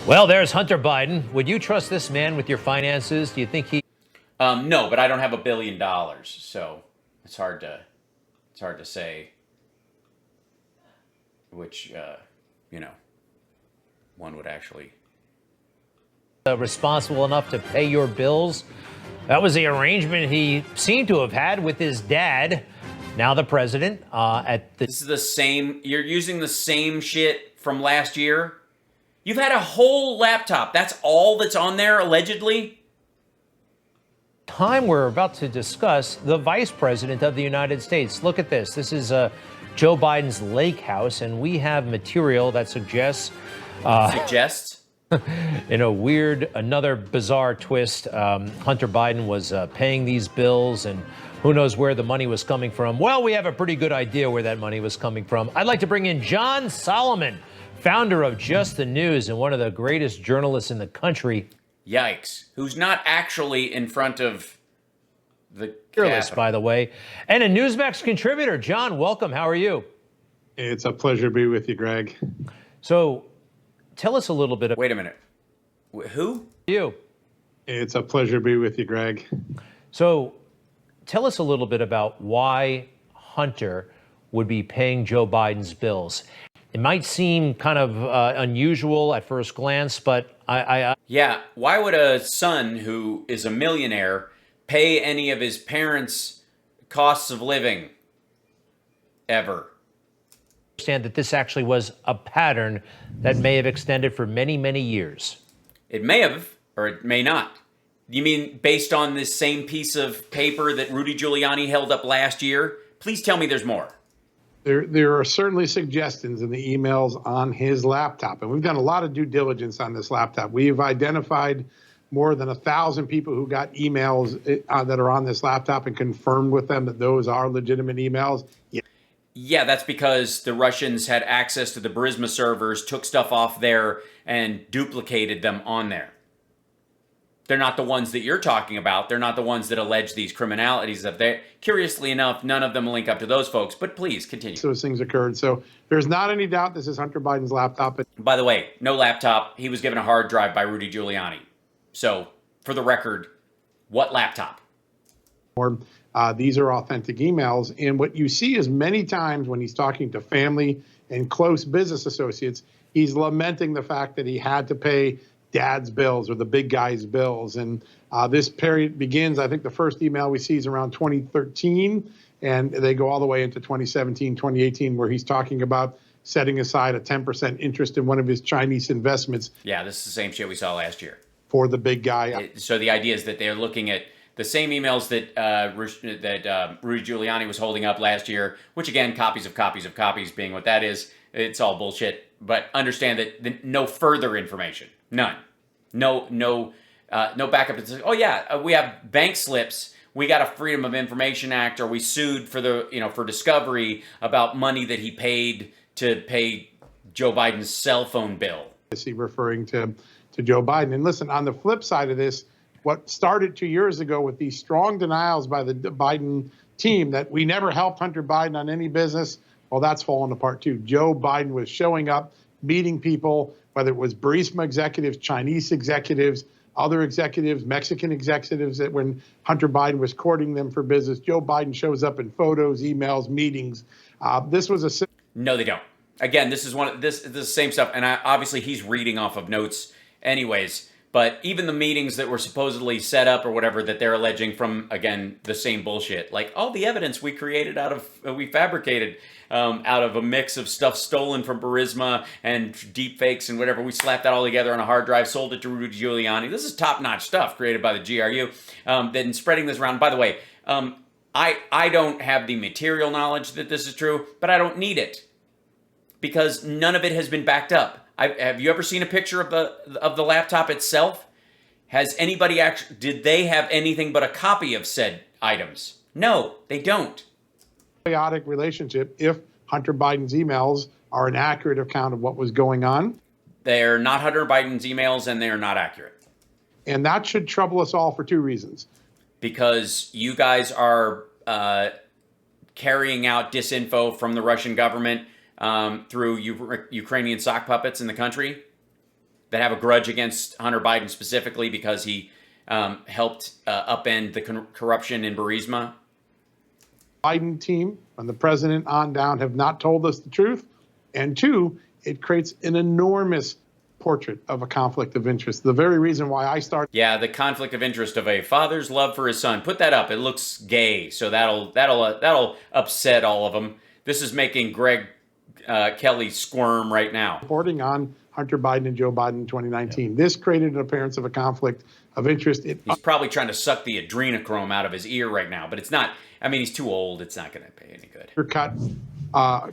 Well, there's Hunter Biden. Would you trust this man with your finances? Do you think he? No, but I don't have $1 billion, so it's hard to say which one would actually. Responsible enough to pay your bills? That was the arrangement he seemed to have had with his dad, now the president. This is the same. You're using the same shit from last year. You've had a whole laptop. That's all that's on there, allegedly. Time we're about to discuss the vice president of the United States. Look at this. This is Joe Biden's lake house, and we have material that suggests. In a weird, another bizarre twist, Hunter Biden was paying these bills, and who knows where the money was coming from. Well, we have a pretty good idea where that money was coming from. I'd like to bring in John Solomon, founder of Just the News and one of the greatest journalists in the country. Yikes. Who's not actually in front of the list, by the way, and a Newsmax contributor. John, welcome. How are you? It's a pleasure to be with you, Greg. So tell us a little bit. Wait a minute. Who? You. It's a pleasure to be with you, Greg. So tell us a little bit about why Hunter would be paying Joe Biden's bills. It might seem kind of unusual at first glance, but Yeah, why would a son who is a millionaire pay any of his parents' costs of living ever? Understand that this actually was a pattern that may have extended for many, many years. It may have, or it may not. You mean based on this same piece of paper that Rudy Giuliani held up last year? Please tell me there's more. There are certainly suggestions in the emails on his laptop, and we've done a lot of due diligence on this laptop. We've identified more than 1,000 people who got emails that are on this laptop and confirmed with them that those are legitimate emails. Yeah, that's because the Russians had access to the Burisma servers, took stuff off there, and duplicated them on there. They're not the ones that you're talking about. They're not the ones that allege these criminalities. Curiously enough, none of them link up to those folks, but please continue. Those things occurred. So there's not any doubt this is Hunter Biden's laptop. By the way, no laptop. He was given a hard drive by Rudy Giuliani. So, for the record, what laptop? These are authentic emails. And what you see is many times when he's talking to family and close business associates, he's lamenting the fact that he had to pay dad's bills or the big guy's bills. And this period begins, I think the first email we see is around 2013, and they go all the way into 2017, 2018, where he's talking about setting aside a 10% interest in one of his Chinese investments. Yeah, this is the same shit we saw last year. For the big guy. So the idea is that they're looking at the same emails that Rudy Giuliani was holding up last year, which again, copies of copies of copies being what that is. It's all bullshit. But understand that no further information. None. No backup. Oh yeah, we have bank slips. We got a Freedom of Information Act, or we sued for discovery about money that he paid to pay Joe Biden's cell phone bill. Is he referring to Joe Biden? And listen, on the flip side of this, what started 2 years ago with these strong denials by the Biden team that we never helped Hunter Biden on any business, well, that's fallen apart too. Joe Biden was showing up, meeting people, whether it was Burisma executives, Chinese executives, other executives, Mexican executives, that when Hunter Biden was courting them for business, Joe Biden shows up in photos, emails, meetings. This was a... No, they don't. Again, this is the same stuff, and obviously he's reading off of notes anyways. But even the meetings that were supposedly set up or whatever that they're alleging from, again, the same bullshit. Like all the evidence we fabricated out of a mix of stuff stolen from Burisma and deep fakes and whatever. We slapped that all together on a hard drive, sold it to Rudy Giuliani. This is top-notch stuff created by the GRU. Then spreading this around. By the way, I don't have the material knowledge that this is true, but I don't need it because none of it has been backed up. Have you ever seen a picture of the laptop itself? Has anybody did they have anything but a copy of said items? No, they don't. Chaotic relationship if Hunter Biden's emails are an accurate account of what was going on. They're not Hunter Biden's emails, and they're not accurate. And that should trouble us all for two reasons. Because you guys are carrying out disinfo from the Russian government through Ukrainian sock puppets in the country. that have a grudge against Hunter Biden specifically because he helped upend the corruption in Burisma. Biden team, from the president on down, have not told us the truth. And two, it creates an enormous portrait of a conflict of interest. The very reason why I started. Yeah, the conflict of interest of a father's love for his son. Put that up. It looks gay, so that'll upset all of them. This is making Greg Kelly squirm right now. Reporting on Hunter Biden and Joe Biden in 2019. Yeah. This created an appearance of a conflict of interest. He's probably trying to suck the adrenochrome out of his ear right now, but it's not. I mean, he's too old. It's not going to pay any good. Undercut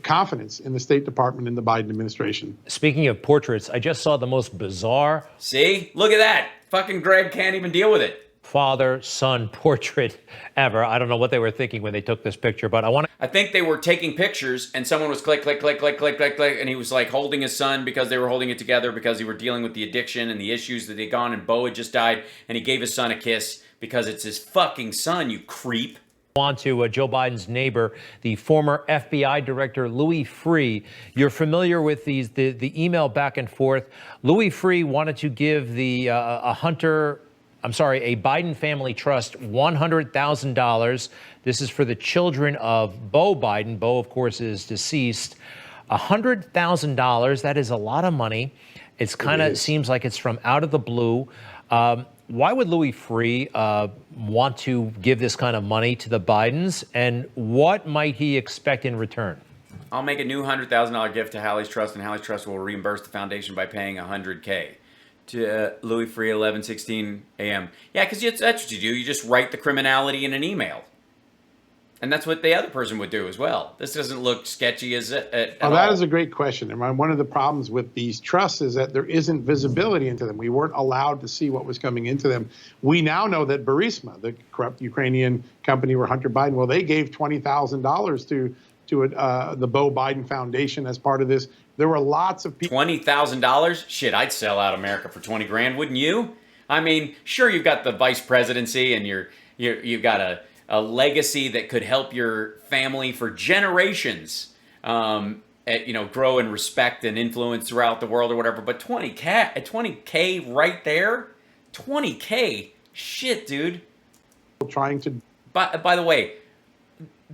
confidence in the State Department and the Biden administration. Speaking of portraits, I just saw the most bizarre. See? Look at that. Fucking Greg can't even deal with it. Father-son portrait ever. I don't know what they were thinking when they took this picture, but I think they were taking pictures and someone was click, click, click, click, click, click, click, and he was like holding his son because they were holding it together because they were dealing with the addiction and the issues that they'd gone, and Bo had just died, and he gave his son a kiss because it's his fucking son, you creep. On to Joe Biden's neighbor, the former FBI director, Louis Freeh. You're familiar with the email back and forth. Louis Freeh wanted to give a Biden family trust $100,000. This is for the children of Bo Biden. Bo, of course, is deceased. $100,000, that is a lot of money. It's kind of seems like it's from out of the blue. Why would Louis Freeh want to give this kind of money to the Bidens, and what might he expect in return? I'll make a new $100,000 gift to Hallie's Trust, and Hallie's Trust will reimburse the foundation by paying $100K. To Louis Freeh, 11:16 a.m. Yeah, because that's what you do. You just write the criminality in an email. And that's what the other person would do as well. This doesn't look sketchy at all. That is a great question. And one of the problems with these trusts is that there isn't visibility into them. We weren't allowed to see what was coming into them. We now know that Burisma, the corrupt Ukrainian company where Hunter Biden, well, they gave $20,000 to the Bo Biden Foundation as part of this. There were lots of people. $20,000? Shit, I'd sell out America for 20 grand, wouldn't you? I mean, sure, you've got the vice presidency and you've got a legacy that could help your family for generations, grow in respect and influence throughout the world or whatever. But 20K right there, 20K, shit, dude. Trying to. By the way,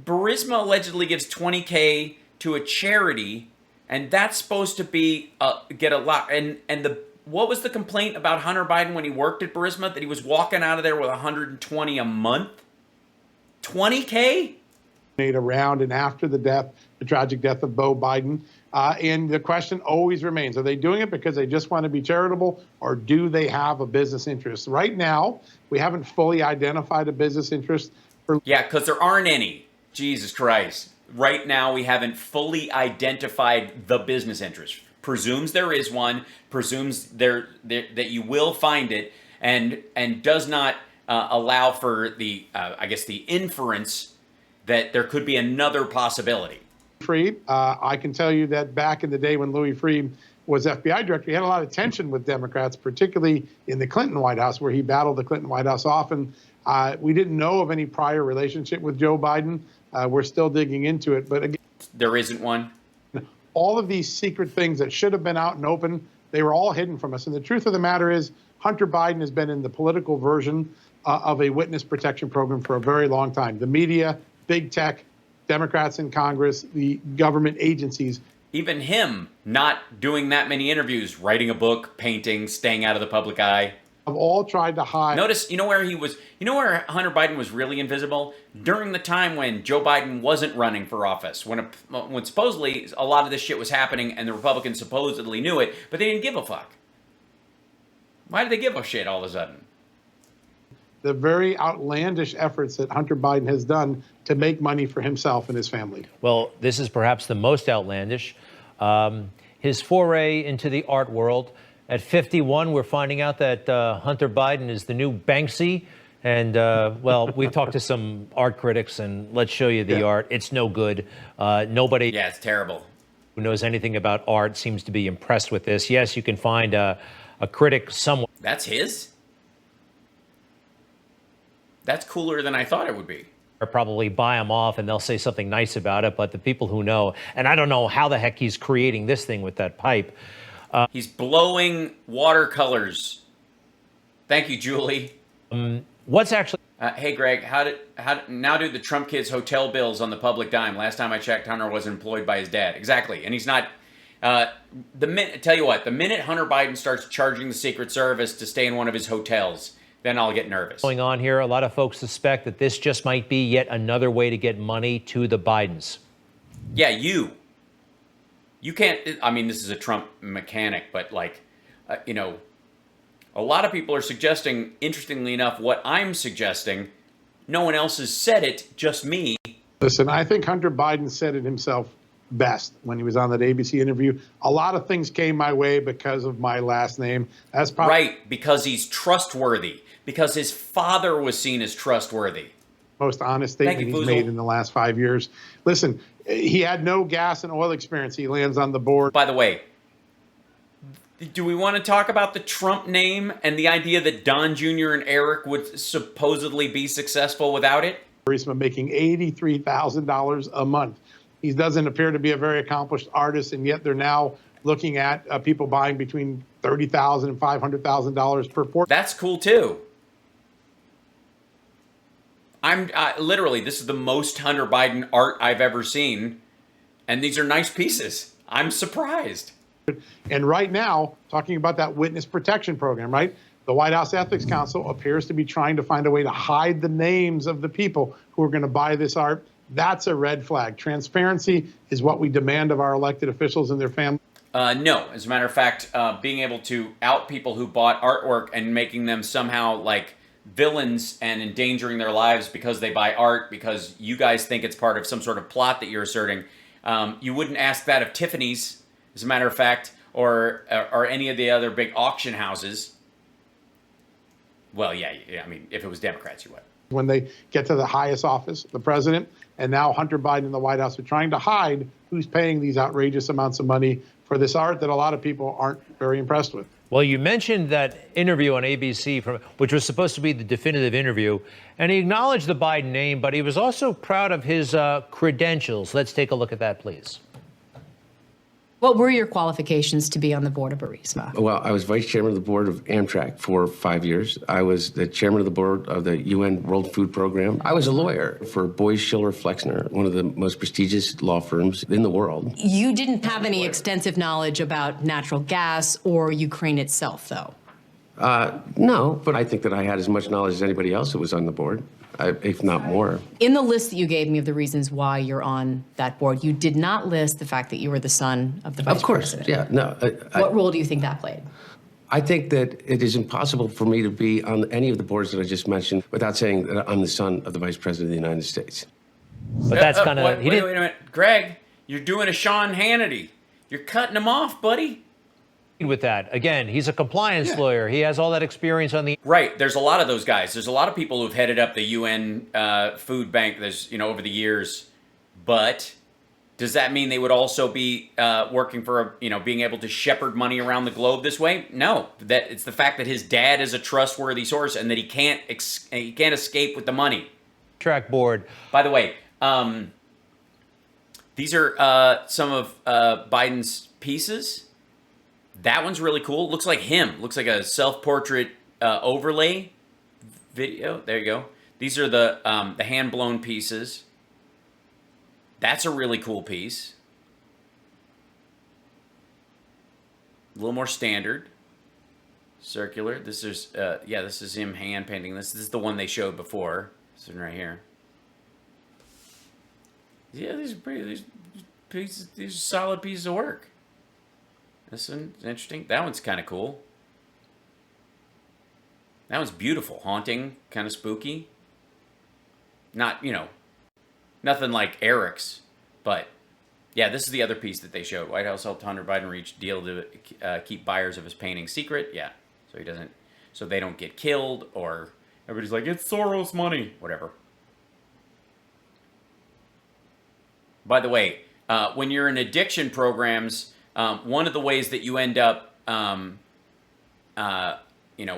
Burisma allegedly gives 20K to a charity, and that's supposed to be get a lot. And what was the complaint about Hunter Biden when he worked at Burisma? That he was walking out of there with 120 a month. 20K? Made around and after the tragic death of Bo Biden. And the question always remains, are they doing it because they just want to be charitable, or do they have a business interest? Right now, we haven't fully identified a business interest. Yeah, because there aren't any. Jesus Christ. Right now, we haven't fully identified the business interest. Presumes there is one, presumes that you will find it, and does not allow for the inference that there could be another possibility. Freeh, I can tell you that back in the day when Louis Freeh was FBI director, he had a lot of tension with Democrats, particularly in the Clinton White House, where he battled the Clinton White House often. We didn't know of any prior relationship with Joe Biden. We're still digging into it. But again, there isn't one. All of these secret things that should have been out and open, they were all hidden from us. And the truth of the matter is, Hunter Biden has been in the political version of a witness protection program for a very long time. The media, big tech, Democrats in Congress, the government agencies. Even him not doing that many interviews, writing a book, painting, staying out of the public eye. Have all tried to hide. Notice, where Hunter Biden was really invisible? During the time when Joe Biden wasn't running for office, when supposedly a lot of this shit was happening and the Republicans supposedly knew it, but they didn't give a fuck. Why did they give a shit all of a sudden? The very outlandish efforts that Hunter Biden has done to make money for himself and his family. Well, this is perhaps the most outlandish. His foray into the art world. At 51, we're finding out that Hunter Biden is the new Banksy. And, we've talked to some art critics, and let's show you the art. It's no good. Nobody it's terrible. Who knows anything about art seems to be impressed with this. Yes, you can find a critic somewhere. That's his? That's cooler than I thought it would be. Or probably buy them off and they'll say something nice about it. But the people who know, and I don't know how the heck he's creating this thing with that pipe. He's blowing watercolors. Thank you, Julie. What's actually... Hey, Greg, now do the Trump kids' hotel bills on the public dime? Last time I checked, Hunter wasn't employed by his dad. Exactly, and he's not. Tell you what, the minute Hunter Biden starts charging the Secret Service to stay in one of his hotels, then I'll get nervous. Going on here, a lot of folks suspect that this just might be yet another way to get money to the Bidens. Yeah, you can't. I mean, this is a Trump mechanic, but a lot of people are suggesting, interestingly enough, what I'm suggesting. No one else has said it, just me. Listen, I think Hunter Biden said it himself best when he was on that ABC interview. A lot of things came my way because of my last name. That's probably right, because he's trustworthy, because his father was seen as trustworthy. Most honest statement he's made in the last 5 years. Listen, he had no gas and oil experience. He lands on the board. By the way, do we want to talk about the Trump name and the idea that Don Jr. and Eric would supposedly be successful without it? Making $83,000 a month. He doesn't appear to be a very accomplished artist, and yet they're now looking at people buying between $30,000 and $500,000 per portrait. That's cool too. Literally, this is the most Hunter Biden art I've ever seen, and these are nice pieces. I'm surprised. And right now, talking about that witness protection program, right? The White House Ethics Council appears to be trying to find a way to hide the names of the people who are going to buy this art. That's a red flag. Transparency is what we demand of our elected officials and their families. No, as a matter of fact, being able to out people who bought artwork and making them somehow like villains and endangering their lives because they buy art because you guys think it's part of some sort of plot that you're asserting. You wouldn't ask that of Tiffany's, as a matter of fact, or any of the other big auction houses. Well, yeah, I mean, if it was Democrats, you would. When they get to the highest office, the president, and now Hunter Biden in the White House are trying to hide who's paying these outrageous amounts of money for this art that a lot of people aren't very impressed with. Well, you mentioned that interview on ABC, which was supposed to be the definitive interview, and he acknowledged the Biden name, but he was also proud of his credentials. Let's take a look at that, please. What were your qualifications to be on the board of Burisma? Well, I was vice chairman of the board of Amtrak for 5 years. I was the chairman of the board of the UN World Food Program. I was a lawyer for Boies Schiller Flexner, one of the most prestigious law firms in the world. You didn't have any extensive knowledge about natural gas or Ukraine itself, though? No, but I think that I had as much knowledge as anybody else who was on the board, if not more. In the list that you gave me of the reasons why you're on that board, you did not list the fact that you were the son of the vice president. Of course, yeah, no. What role do you think that played? I think that it is impossible for me to be on any of the boards that I just mentioned without saying that I'm the son of the vice president of the United States. But that's kind of... Wait a minute. Greg, you're doing a Sean Hannity. You're cutting him off, buddy. With that, again, he's a compliance lawyer. He has all that experience on the... Right. There's a lot of those guys. There's a lot of people who've headed up the UN food bank. There's, over the years. But does that mean they would also be working for, being able to shepherd money around the globe this way? No. That it's the fact that his dad is a trustworthy source and that he can't escape with the money. Track board. By the way, these are some of Biden's pieces. That one's really cool. Looks like him. Looks like a self-portrait overlay video. There you go. These are the hand-blown pieces. That's a really cool piece. A little more standard. Circular. This is this is him hand painting this. This is the one they showed before. This one right here. Yeah, these are pretty. These are solid pieces of work. This one's interesting. That one's kind of cool. That one's beautiful. Haunting, kind of spooky. Not, nothing like Eric's, but yeah, this is the other piece that they showed. White House helped Hunter Biden reach deal to keep buyers of his painting secret. Yeah, so they don't get killed, or everybody's like, it's Soros money, whatever. By the way, when you're in addiction programs, one of the ways that you end up,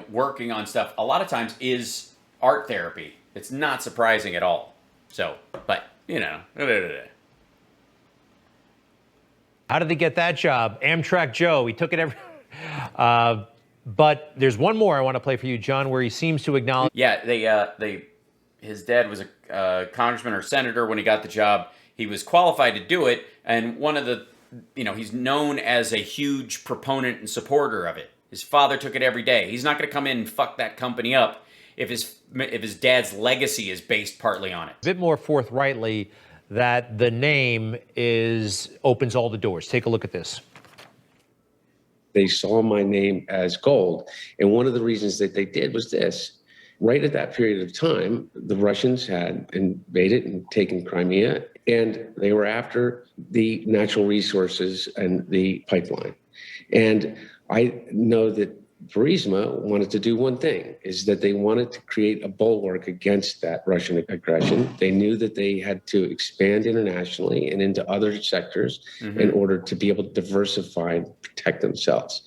working on stuff a lot of times is art therapy. It's not surprising at all. So, but, How did they get that job? Amtrak Joe. He took it every... But there's one more I want to play for you, John, where he seems to acknowledge. Yeah, his dad was a congressman or senator when he got the job. He was qualified to do it, and one of the, he's known as a huge proponent and supporter of it. His father took it every day. He's not going to come in and fuck that company up if his dad's legacy is based partly on it. A bit more forthrightly that the name opens all the doors. Take a look at this. They saw my name as gold. And one of the reasons that they did was this. Right at that period of time, the Russians had invaded and taken Crimea, and they were after the natural resources and the pipeline. And I know that Burisma wanted to do one thing, is that they wanted to create a bulwark against that Russian aggression. They knew that they had to expand internationally and into other sectors in order to be able to diversify and protect themselves.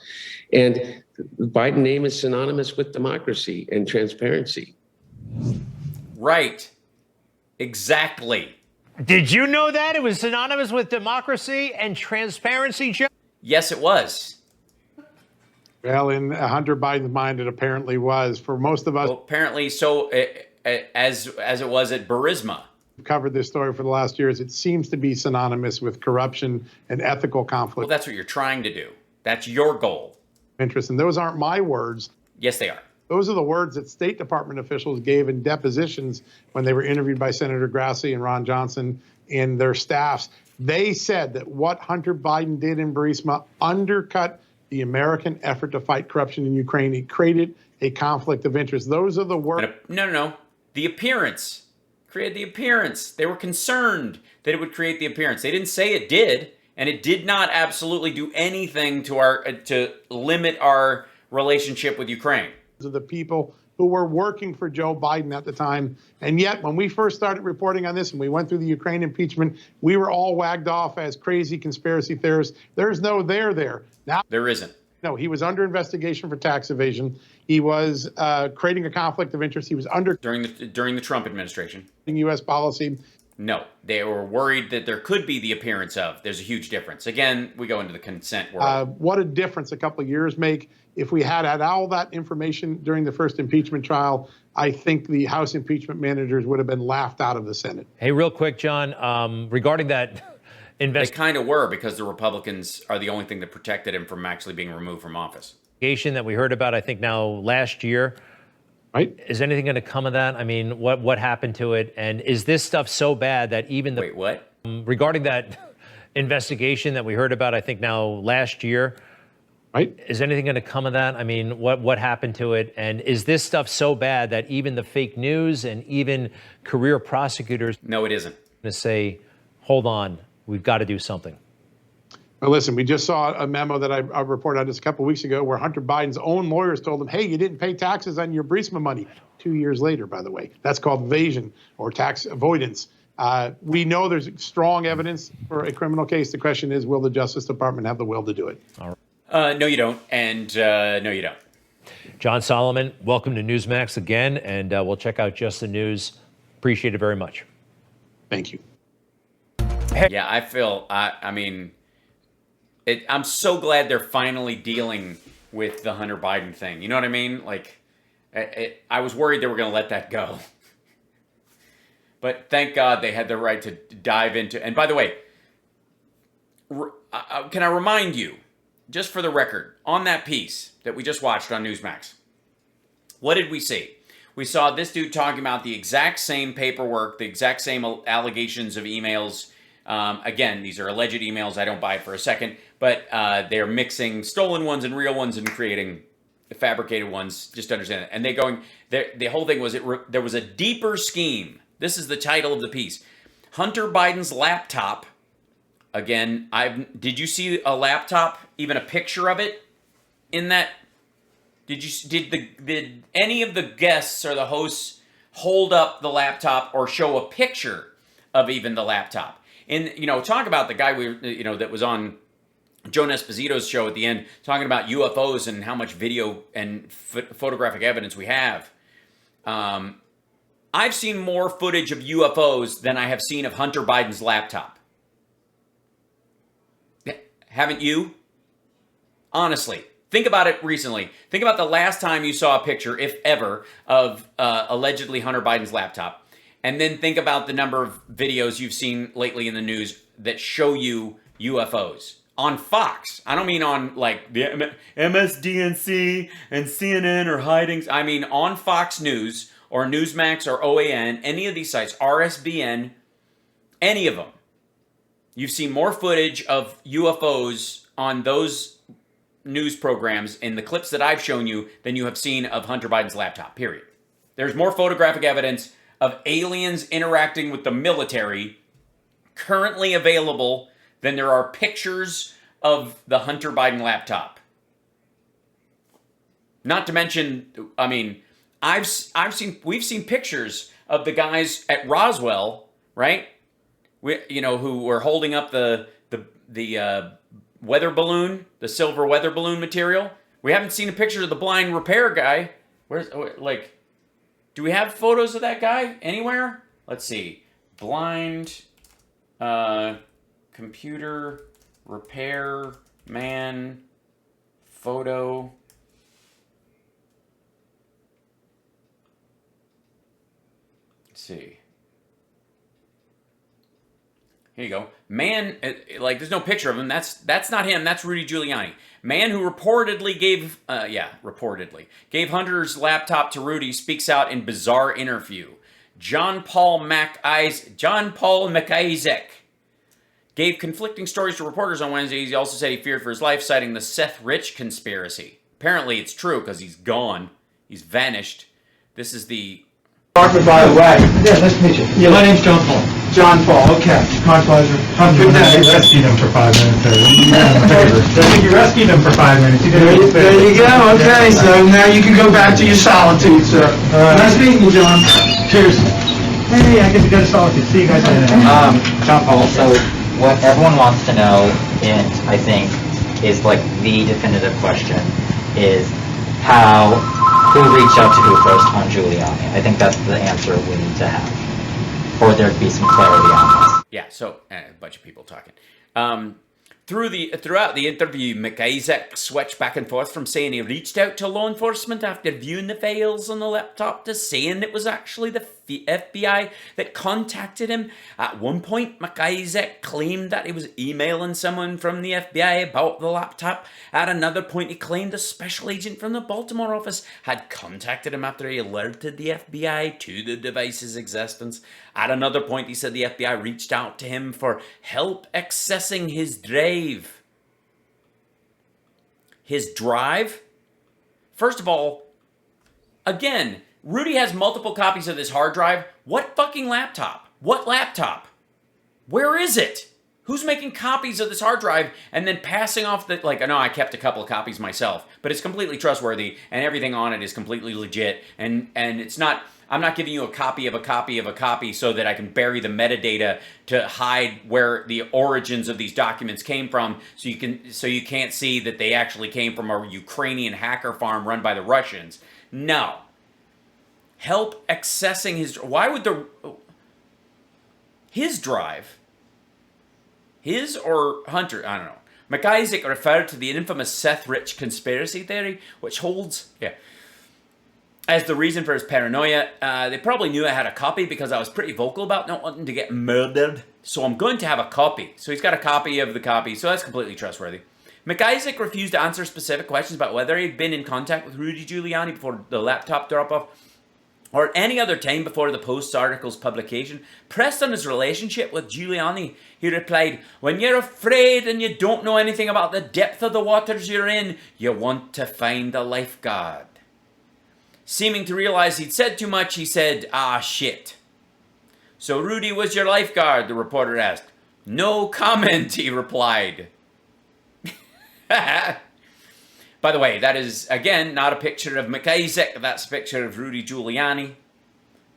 And the Biden name is synonymous with democracy and transparency. Right. Exactly. Did you know that? It was synonymous with democracy and transparency, John? Yes, it was. Well, in Hunter Biden's mind, it apparently was. For most of us, Well, apparently, so as it was at Burisma. who covered this story for the last years, it seems to be synonymous with corruption and ethical Well, conflict that's what you're trying to do. That's your goal. of interest. And those aren't my words. Yes, they are. Those are the words that State Department officials gave in depositions when they were interviewed by Senator Grassley and Ron Johnson and their staffs. They said that what Hunter Biden did in Burisma undercut the American effort to fight corruption in Ukraine. It created a conflict of interest. Those are the words. No. The appearance. Created the appearance. They were concerned that it would create the appearance. They didn't say it did, and it did not absolutely do anything to limit our relationship with Ukraine. Of the people who were working for Joe Biden at the time. And yet, when we first started reporting on this and we went through the Ukraine impeachment, we were all wagged off as crazy conspiracy theorists. There's no there. Now, There isn't. no, he was under investigation for tax evasion. He was creating a conflict of interest. He was under During the Trump administration. U.S. policy. No, they were worried that there could be the appearance of. There's a huge difference. Again, we go into the consent world. What a difference a couple of years make. If we had all that information during the first impeachment trial, I think the House impeachment managers would have been laughed out of the Senate. Hey, real quick, John, regarding that They kind of were, because the Republicans are the only thing that protected him from actually being removed from office. investigation that we heard about, I think now last year, Right? is anything going to come of that? I mean, what happened to it? And is this stuff so bad that even the Wait, what? regarding that investigation that we heard about, I think now last year, Right? is anything going to come of that? I mean, what happened to it? And is this stuff so bad that even the fake news and even career prosecutors No, it isn't. going to say, hold on, we've got to do something? Well, listen, we just saw a memo that I reported on just a couple of weeks ago where Hunter Biden's own lawyers told him, hey, you didn't pay taxes on your Burisma money. 2 years later, by the way. That's called evasion or tax avoidance. We know there's strong evidence for a criminal case. The question is, will the Justice Department have the will to do it? No, you don't. And no, you don't. John Solomon, welcome to Newsmax again, and we'll check out Just the News. Appreciate it very much. Thank you. Yeah, I feel, I mean, I'm so glad they're finally dealing with the Hunter Biden thing. You know what I mean? Like, I was worried they were going to let that go. But thank God they had the right to dive into. And by the way, can I remind you, just for the record, on that piece that we just watched on Newsmax, what did we see? We saw this dude talking about the exact same paperwork, the exact same allegations of emails. Again, these are alleged emails. I don't buy it for a second. But they're mixing stolen ones and real ones and creating fabricated ones. Just to understand it. And the whole thing was there was a deeper scheme. This is the title of the piece. Hunter Biden's laptop. Again, did you see a laptop, even a picture of it in that? Did any of the guests or the hosts hold up the laptop or show a picture of even the laptop? And, talk about the guy that was on Joan Esposito's show at the end, talking about UFOs and how much video and photographic evidence we have. I've seen more footage of UFOs than I have seen of Hunter Biden's laptop. Haven't you? Honestly, Think about it recently. Think about the last time you saw a picture, if ever, of allegedly Hunter Biden's laptop. And then think about the number of videos you've seen lately in the news that show you UFOs. On Fox. I don't mean on like the MSDNC and CNN or hiding. I mean on Fox News or Newsmax or OAN, any of these sites, RSBN, any of them. You've seen more footage of UFOs on those news programs in the clips that I've shown you than you have seen of Hunter Biden's laptop, period. There's more photographic evidence of aliens interacting with the military currently available than there are pictures of the Hunter Biden laptop. Not to mention, I mean, we've seen pictures of the guys at Roswell, right? Who were holding up the weather balloon, the silver weather balloon material. We haven't seen a picture of the blind repair guy. Do we have photos of that guy anywhere? Let's see. Blind computer repair man photo. Let's see. Here you go. Man, there's no picture of him. That's not him. That's Rudy Giuliani. Man who reportedly gave Hunter's laptop to Rudy speaks out in bizarre interview. John Paul McIsaac gave conflicting stories to reporters on Wednesday. He also said he feared for his life, citing the Seth Rich conspiracy. Apparently it's true because he's gone. He's vanished. This is the... By the way. Yeah, nice to meet you. Yeah. My name's John Paul. John Paul, okay. My pleasure. Good day. You rescued him for 5 minutes there. I think you rescued him for 5 minutes. You did a good There you go, okay, so now you can go back to your solitude, sir. Nice meeting you, John. Cheers. Hey, I get to go to solitude. See you guys later. John Paul, so what everyone wants to know, and I think is like the definitive question, is who reached out to who first on Giuliani. I think that's the answer we need to have, or there to be some clarity on this. Yeah, so a bunch of people talking. Throughout the interview, McIsaac switched back and forth from saying he reached out to law enforcement after viewing the files on the laptop to saying it was actually the FBI that contacted him. At one point, McIsaac claimed that he was emailing someone from the FBI about the laptop. At another point, he claimed a special agent from the Baltimore office had contacted him after he alerted the FBI to the device's existence. At another point, he said the FBI reached out to him for help accessing his drive. His drive? First of all, again, Rudy has multiple copies of this hard drive. What fucking laptop? What laptop? Where is it? Who's making copies of this hard drive and then passing off the, I know I kept a couple of copies myself, but it's completely trustworthy and everything on it is completely legit. And it's not, I'm not giving you a copy of a copy of a copy so that I can bury the metadata to hide where the origins of these documents came from, so you can't see that they actually came from a Ukrainian hacker farm run by the Russians. No. Help accessing why would his drive, his or Hunter, I don't know. McIsaac referred to the infamous Seth Rich conspiracy theory, which holds, as the reason for his paranoia. They probably knew I had a copy because I was pretty vocal about not wanting to get murdered. So I'm going to have a copy. So he's got a copy of the copy. So that's completely trustworthy. McIsaac refused to answer specific questions about whether he'd been in contact with Rudy Giuliani before the laptop drop-off or any other time before the Post article's publication. Pressed on his relationship with Giuliani, he replied, "When you're afraid and you don't know anything about the depth of the waters you're in, you want to find a lifeguard." Seeming to realize he'd said too much, he said, "Ah, shit." "So Rudy was your lifeguard?" the reporter asked. "No comment," he replied. By the way, that is, again, not a picture of McIsaac. That's a picture of Rudy Giuliani.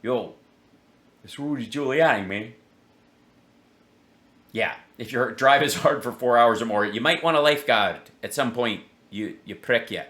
Yo, it's Rudy Giuliani, man. Yeah, if your drive is hard for 4 hours or more, you might want a lifeguard at some point, you prick, yeah.